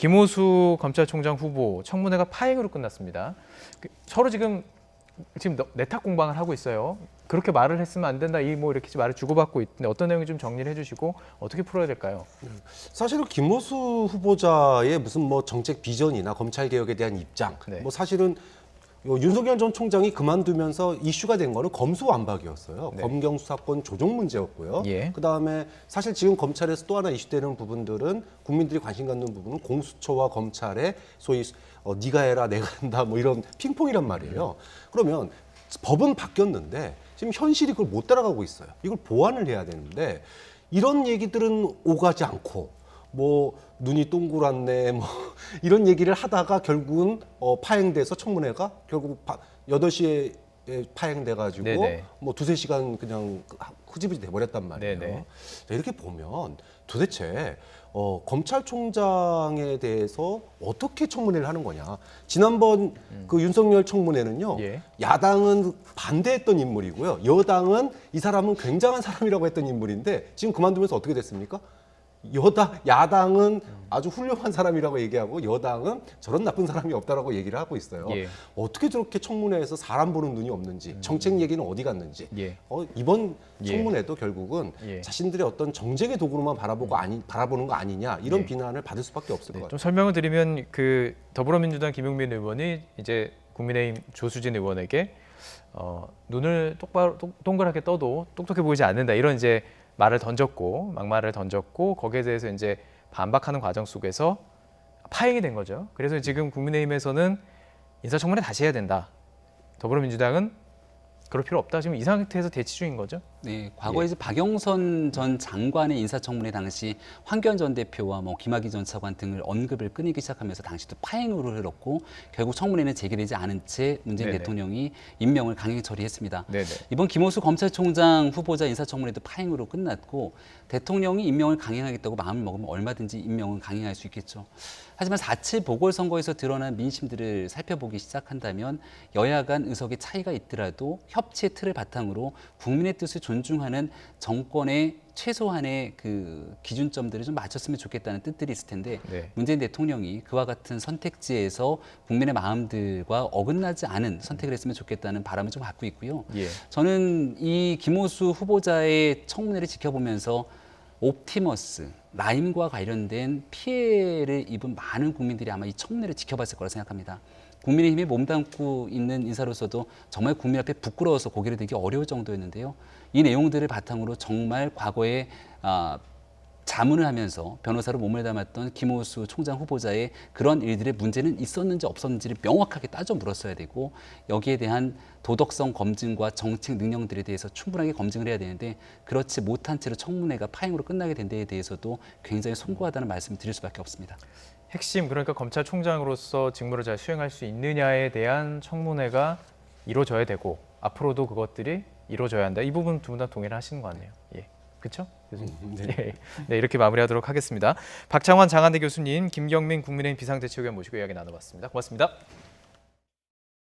김호수 검찰총장 후보 청문회가 파행으로 끝났습니다. 서로 지금 내탁 공방을 하고 있어요. 그렇게 말을 했으면 안 된다. 이렇게 말을 주고받고 있는데 어떤 내용이 좀 정리를 해주시고 어떻게 풀어야 될까요? 사실은 김호수 후보자의 무슨 뭐 정책 비전이나 검찰 개혁에 대한 입장, 네. 뭐 사실은 윤석열 전 총장이 그만두면서 이슈가 된 거는 검수완박이었어요. 네. 검경 수사권 조정 문제였고요. 예. 그다음에 사실 지금 검찰에서 또 하나 이슈되는 부분들은 국민들이 관심 갖는 부분은 공수처와 검찰의 소위 네가 해라 내가 한다 뭐 이런 핑퐁이란 말이에요. 그러면 법은 바뀌었는데 지금 현실이 그걸 못 따라가고 있어요. 이걸 보완을 해야 되는데 이런 얘기들은 오가지 않고 뭐 눈이 동그랗네 뭐 이런 얘기를 하다가 결국은 파행돼서 청문회가 결국 8시에 파행돼 가지고 네네. 뭐 두세 시간 그냥 흐지부지 돼 버렸단 말이에요. 네네. 자, 이렇게 보면 도대체 검찰총장에 대해서 어떻게 청문회를 하는 거냐. 지난번 그 윤석열 청문회는요. 예. 야당은 반대했던 인물이고요. 여당은 이 사람은 굉장한 사람이라고 했던 인물인데 지금 그만두면서 어떻게 됐습니까? 야당은 아주 훌륭한 사람이라고 얘기하고 여당은 저런 나쁜 사람이 없다라고 얘기를 하고 있어요. 예. 어떻게 저렇게 청문회에서 사람 보는 눈이 없는지, 정책 얘기는 어디 갔는지. 예. 이번 예. 청문회도 결국은 예. 자신들의 어떤 정쟁의 도구로만 바라보는 거 아니냐 이런 예. 비난을 받을 수밖에 없을 것 같아요. 좀 설명을 드리면 더불어민주당 김용민 의원이 이제 국민의힘 조수진 의원에게 눈을 똑바로 동그랗게 떠도 똑똑해 보이지 않는다 이런 이제 막말을 던졌고 거기에 대해서 이제 반박하는 과정 속에서 파행이 된 거죠. 그래서 지금 국민의힘에서는 인사청문회 다시 해야 된다. 더불어민주당은 그럴 필요 없다. 지금 이 상태에서 대치 중인 거죠. 네, 과거에 이제 박영선 전 장관의 인사청문회 당시 황교안 전 대표와 뭐 김학의 전 차관 등을 언급을 끊이기 시작하면서 당시도 파행으로 흘렀고 결국 청문회는 제기되지 않은 채 문재인 네네. 대통령이 임명을 강행 처리했습니다. 네네. 이번 김호수 검찰총장 후보자 인사청문회도 파행으로 끝났고 대통령이 임명을 강행하겠다고 마음을 먹으면 얼마든지 임명은 강행할 수 있겠죠. 하지만 4.7 보궐선거에서 드러난 민심들을 살펴보기 시작한다면 여야 간 의석의 차이가 있더라도 협치의 틀을 바탕으로 국민의 뜻을 존중하는 정권의 최소한의 그 기준점들을 좀 맞췄으면 좋겠다는 뜻들이 있을 텐데 네. 문재인 대통령이 그와 같은 선택지에서 국민의 마음들과 어긋나지 않은 선택을 했으면 좋겠다는 바람을 좀 갖고 있고요. 예. 저는 이 김호수 후보자의 청문회를 지켜보면서 옵티머스, 라임과 관련된 피해를 입은 많은 국민들이 아마 이 청문회를 지켜봤을 거라 생각합니다. 국민의힘에 몸담고 있는 인사로서도 정말 국민 앞에 부끄러워서 고개를 들기 어려울 정도였는데요. 이 내용들을 바탕으로 정말 과거에 자문을 하면서 변호사로 몸을 담았던 김호수 총장 후보자의 그런 일들의 문제는 있었는지 없었는지를 명확하게 따져 물었어야 되고 여기에 대한 도덕성 검증과 정책 능력들에 대해서 충분하게 검증을 해야 되는데 그렇지 못한 채로 청문회가 파행으로 끝나게 된 데에 대해서도 굉장히 송구하다는 말씀을 드릴 수밖에 없습니다. 핵심 그러니까 검찰총장으로서 직무를 잘 수행할 수 있느냐에 대한 청문회가 이루어져야 되고 앞으로도 그것들이 이루어져야 한다. 이 부분 두 분 다 동의를 하시는 것 같네요. 예. 그렇죠? 네. 네, 이렇게 마무리하도록 하겠습니다. 박창환 장한대 교수님, 김경민 국민의힘 비상대책위원 모시고 이야기 나눠봤습니다. 고맙습니다.